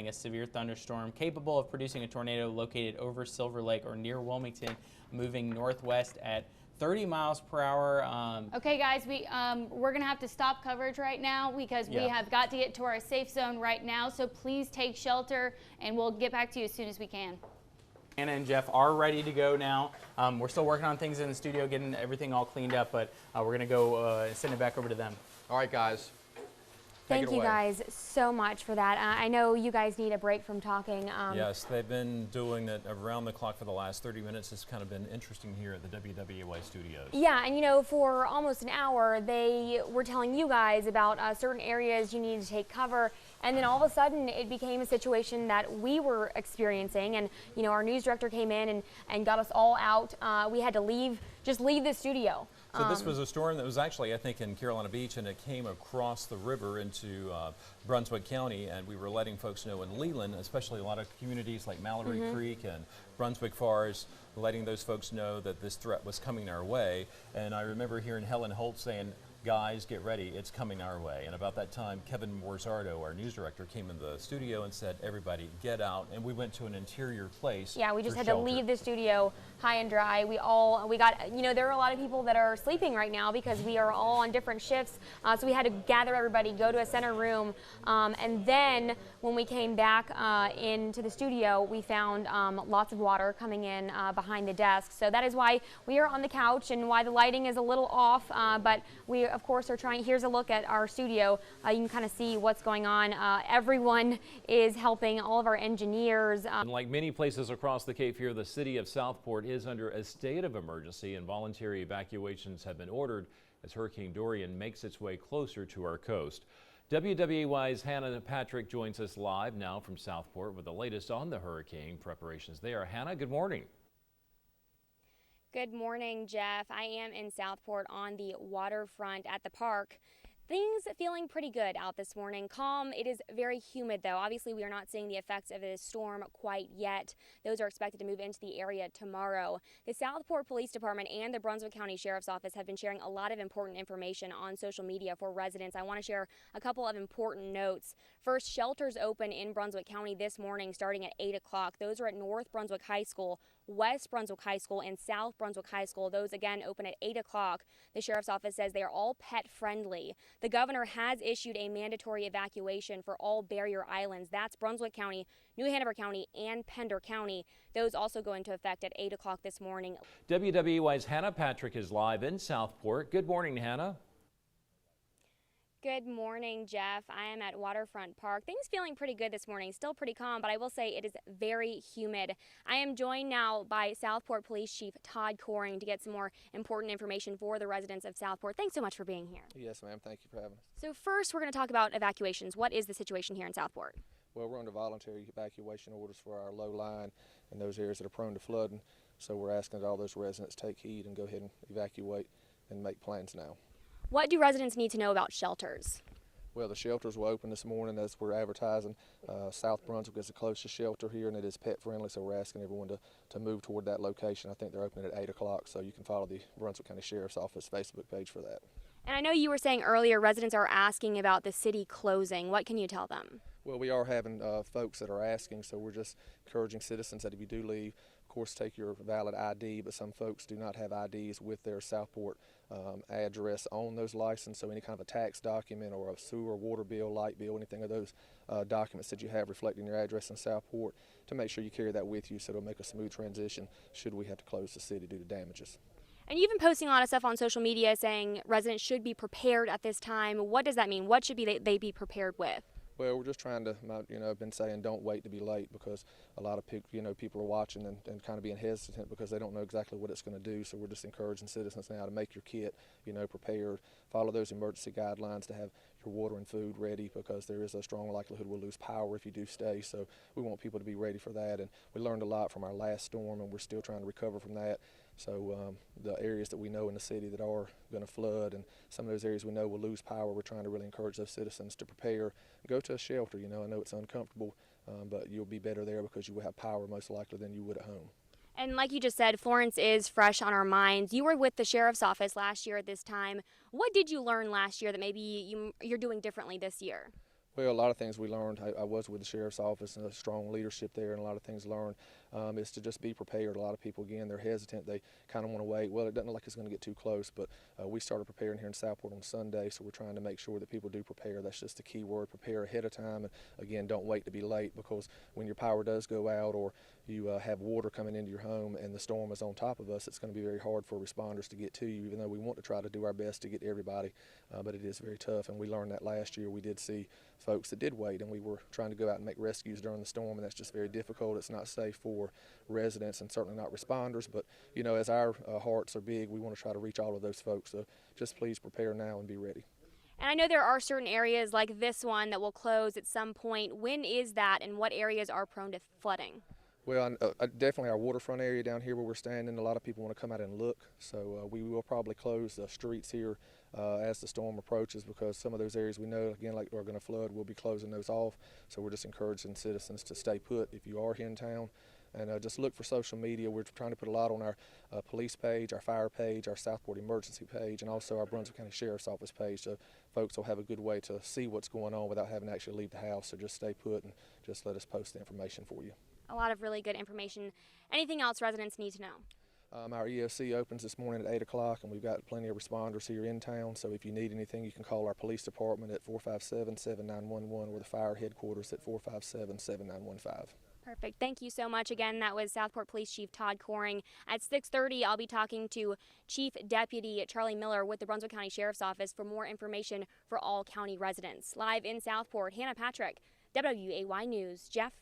A severe thunderstorm capable of producing a tornado located over Silver Lake or near Wilmington, moving northwest at 30 miles per hour. Okay, guys, we're going to have to stop coverage right now because we have got to get to our safe zone right now. So please take shelter, and we'll get back to you as soon as we can. Anna and Jeff are ready to go now. We're still working on things in the studio, getting everything all cleaned up, but we're going to go send it back over to them. All right, guys. Thank you guys so much for that. I know you guys need a break from talking. Yes, they've been doing it around the clock for the last 30 minutes. It's kind of been interesting here at the WWY studios. Yeah, and you know, for almost an hour, they were telling you guys about certain areas you need to take cover. And then all of a sudden, it became a situation that we were experiencing. And, you know, our news director came in and got us all out. We had to just leave the studio. So this was a storm that was actually, I think, in Carolina Beach, and it came across the river into Brunswick County, and we were letting folks know in Leland, especially a lot of communities like Mallory Creek and Brunswick Falls, letting those folks know that this threat was coming our way. And I remember hearing Helen Holt saying, guys, get ready, it's coming our way. And about that time, Kevin Morzardo, our news director, came in the studio and said, everybody get out. And we went to an interior place. Yeah, we just had to leave the studio high and dry. We got, you know, there are a lot of people that are sleeping right now because we are all on different shifts. So we had to gather everybody, go to a center room. And then when we came back into the studio, we found lots of water coming in behind the desk. So that is why we are on the couch and why the lighting is a little off. But we, of course, are trying. Here's a look at our studio. You can kind of see what's going on. Everyone is helping, all of our engineers. And like many places across the Cape here, the city of Southport is under a state of emergency, and voluntary evacuations have been ordered as Hurricane Dorian makes its way closer to our coast. WWAY's Hannah Patrick joins us live now from Southport with the latest on the hurricane preparations there. Hannah, good morning. Good morning, Jeff. I am in Southport on the waterfront at the park. Things feeling pretty good out this morning. Calm. It is very humid, though. Obviously, we are not seeing the effects of this storm quite yet. Those are expected to move into the area tomorrow. The Southport Police Department and the Brunswick County Sheriff's Office have been sharing a lot of important information on social media for residents. I want to share a couple of important notes. First, shelters open in Brunswick County this morning starting at 8 o'clock. Those are at North Brunswick High School, West Brunswick High School, and South Brunswick High School. Those, again, open at 8 o'clock. The Sheriff's Office says they are all pet-friendly. The governor has issued a mandatory evacuation for all barrier islands. That's Brunswick County, New Hanover County, and Pender County. Those also go into effect at 8 o'clock this morning. WWY's Hannah Patrick is live in Southport. Good morning, Hannah. Good morning, Jeff. I am at Waterfront Park. Things feeling pretty good this morning. Still pretty calm, but I will say it is very humid. I am joined now by Southport Police Chief Todd Coring to get some more important information for the residents of Southport. Thanks so much for being here. Yes, ma'am. Thank you for having us. So first, we're going to talk about evacuations. What is the situation here in Southport? Well, we're under voluntary evacuation orders for our low line and those areas that are prone to flooding. So we're asking that all those residents take heed and go ahead and evacuate and make plans now. What do residents need to know about shelters? Well, the shelters will open this morning as we're advertising. South Brunswick is the closest shelter here, and it is pet friendly, so we're asking everyone to move toward that location. I think they're opening at 8 o'clock, so you can follow the Brunswick County Sheriff's Office Facebook page for that. And I know you were saying earlier residents are asking about the city closing. What can you tell them? Well, we are having folks that are asking, so we're just encouraging citizens that if you do leave, of course, take your valid ID, but some folks do not have IDs with their Southport address on those licenses, so any kind of a tax document or a sewer, water bill, light bill, anything of those documents that you have reflecting your address in Southport, to make sure you carry that with you so it'll make a smooth transition should we have to close the city due to damages. And you've been posting a lot of stuff on social media saying residents should be prepared at this time. What does that mean? What should they be prepared with? Well, we're just trying to, I've been saying don't wait to be late because a lot of people are watching and kind of being hesitant because they don't know exactly what it's going to do. So we're just encouraging citizens now to make your kit, prepared, follow those emergency guidelines to have your water and food ready because there is a strong likelihood we'll lose power if you do stay. So we want people to be ready for that. And we learned a lot from our last storm and we're still trying to recover from that. So the areas that we know in the city that are going to flood and some of those areas we know will lose power, we're trying to really encourage those citizens to prepare, go to a shelter. I know it's uncomfortable, but you'll be better there because you will have power most likely than you would at home. And like you just said, Florence is fresh on our minds. You were with the Sheriff's Office last year at this time. What did you learn last year that maybe you're doing differently this year? Well, a lot of things we learned. I was with the sheriff's office and a strong leadership there, and a lot of things learned is to just be prepared. A lot of people, again, they're hesitant. They kind of want to wait. Well, it doesn't look like it's going to get too close, but we started preparing here in Southport on Sunday, so we're trying to make sure that people do prepare. That's just the key word, prepare ahead of time. And again, don't wait to be late, because when your power does go out or you have water coming into your home and the storm is on top of us, it's going to be very hard for responders to get to you, even though we want to try to do our best to get to everybody, but it is very tough, and we learned that last year. We did see folks that did wait, and we were trying to go out and make rescues during the storm, and that's just very difficult. It's not safe for residents and certainly not responders, but you know, as our hearts are big, we want to try to reach all of those folks, so just please prepare now and be ready. And I know there are certain areas like this one that will close at some point. When is that, and what areas are prone to flooding? Well, definitely our waterfront area down here where we're standing, a lot of people want to come out and look, so we will probably close the streets here as the storm approaches, because some of those areas we know, again, like are going to flood, we'll be closing those off. So we're just encouraging citizens to stay put if you are here in town, and just look for social media. We're trying to put a lot on our police page, our fire page, our Southport emergency page, and also our Brunswick County Sheriff's Office page, so folks will have a good way to see what's going on without having to actually leave the house. So just stay put and just let us post the information for you. A lot of really good information. Anything else residents need to know? Our EOC opens this morning at 8 o'clock, and we've got plenty of responders here in town, so if you need anything, you can call our police department at 457-7911 or the fire headquarters at 457-7915. Perfect. Thank you so much. Again, that was Southport Police Chief Todd Coring. At 6:30, I'll be talking to Chief Deputy Charlie Miller with the Brunswick County Sheriff's Office for more information for all county residents. Live in Southport, Hannah Patrick, WAY News. Jeff?